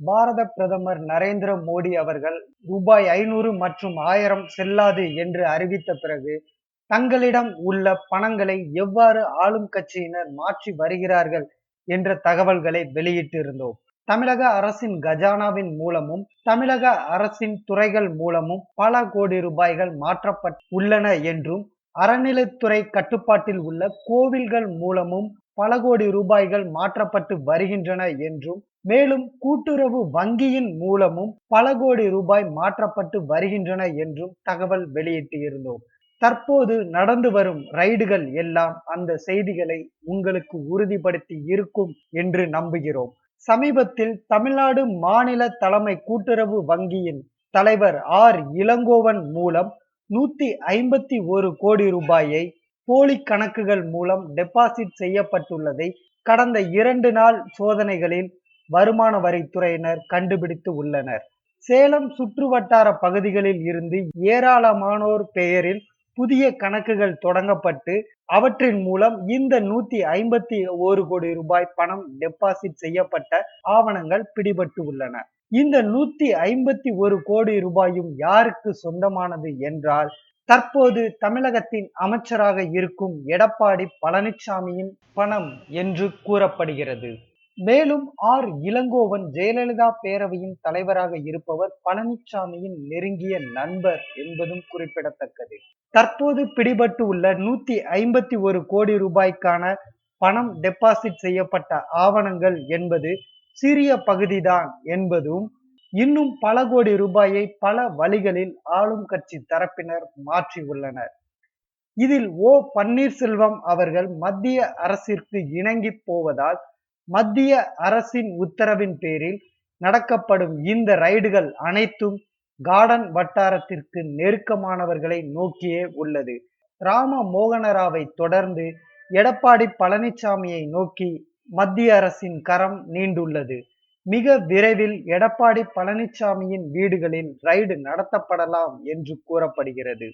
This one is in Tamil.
பாரத பிரதமர் நரேந்திர மோடி அவர்கள் ரூபாய் 500 மற்றும் 1000 செல்லாது என்று அறிவித்த பிறகு தங்களிடம் உள்ள பணங்களை எவ்வாறு ஆளும் கட்சியினர் மாற்றி வருகிறார்கள் என்ற தகவல்களை வெளியிட்டிருந்தோம். தமிழக அரசின் கஜானாவின் மூலமும் தமிழக அரசின் துறைகள் மூலமும் பல கோடி ரூபாய்கள் மாற்றப்பட்டுள்ளன என்றும், அறநிலைத்துறை கட்டுப்பாட்டில் உள்ள கோவில்கள் மூலமும் பல கோடி ரூபாய்கள் மாற்றப்பட்டு வருகின்றன என்றும், மேலும் கூட்டுறவு வங்கியின் மூலமும் பல கோடி ரூபாய் மாற்றப்பட்டு வருகின்றன என்றும் தகவல் வெளியிட்டிருந்தோம். தற்போது நடந்து வரும் ரைடுகள் எல்லாம் அந்த செய்திகளை உங்களுக்கு உறுதிப்படுத்தி இருக்கும் என்று நம்புகிறோம். சமீபத்தில் தமிழ்நாடு மாநில தலைமை கூட்டுறவு வங்கியின் தலைவர் ஆர் இளங்கோவன் மூலம் 151 கோடி ரூபாயை போலி கணக்குகள் மூலம் டெபாசிட் செய்யப்பட்டுள்ளதை கடந்த 2 நாள் சோதனைகளில் வருமான வரித்துறையினர் கண்டுபிடித்து உள்ளனர். சேலம் சுற்றுவட்டார பகுதிகளில் இருந்து ஏராளமானோர் பெயரில் புதிய கணக்குகள் தொடங்கப்பட்டு அவற்றின் மூலம் இந்த 151 கோடி ரூபாய் பணம் டெபாசிட் செய்யப்பட்ட ஆவணங்கள் பிடிபட்டு உள்ளன. இந்த 151 கோடி ரூபாயும் யாருக்கு சொந்தமானது என்றால், தற்போது தமிழகத்தின் அமைச்சராக இருக்கும் எடப்பாடி பழனிசாமியின் பணம் என்று கூறப்படுகிறது. மேலும் ஆர் இளங்கோவன் ஜெயலலிதா பேரவையின் தலைவராக இருப்பவர் பழனிசாமியின் நெருங்கிய நண்பர் என்பதும் குறிப்பிடத்தக்கது. தற்போது பிடிபட்டு உள்ள 151 கோடி ரூபாய்க்கான பணம் டெபாசிட் செய்யப்பட்ட ஆவணங்கள் என்பது சிறிய பகுதிதான் என்பதும், இன்னும் பல கோடி ரூபாயை பல வழிகளில் ஆளும் கட்சி தரப்பினர் மாற்றி உள்ளனர். இதில் ஓ பன்னீர்செல்வம் அவர்கள் மத்திய அரசிற்கு இணங்கி போவதால் மத்திய அரசின் உத்தரவின் பேரில் நடக்கப்படும் இந்த ரைடுகள் அனைத்தும் கார்டன் வட்டாரத்திற்கு நெருக்கமானவர்களை நோக்கியே உள்ளது. ராம மோகனராவை தொடர்ந்து எடப்பாடி பழனிசாமியை நோக்கி மத்திய அரசின் கரம் நீண்டுள்ளது. மிக விரைவில் எடப்பாடி பழனிசாமியின் வீடுகளில் ரைடு நடத்தப்படலாம் என்று கூறப்படுகிறது.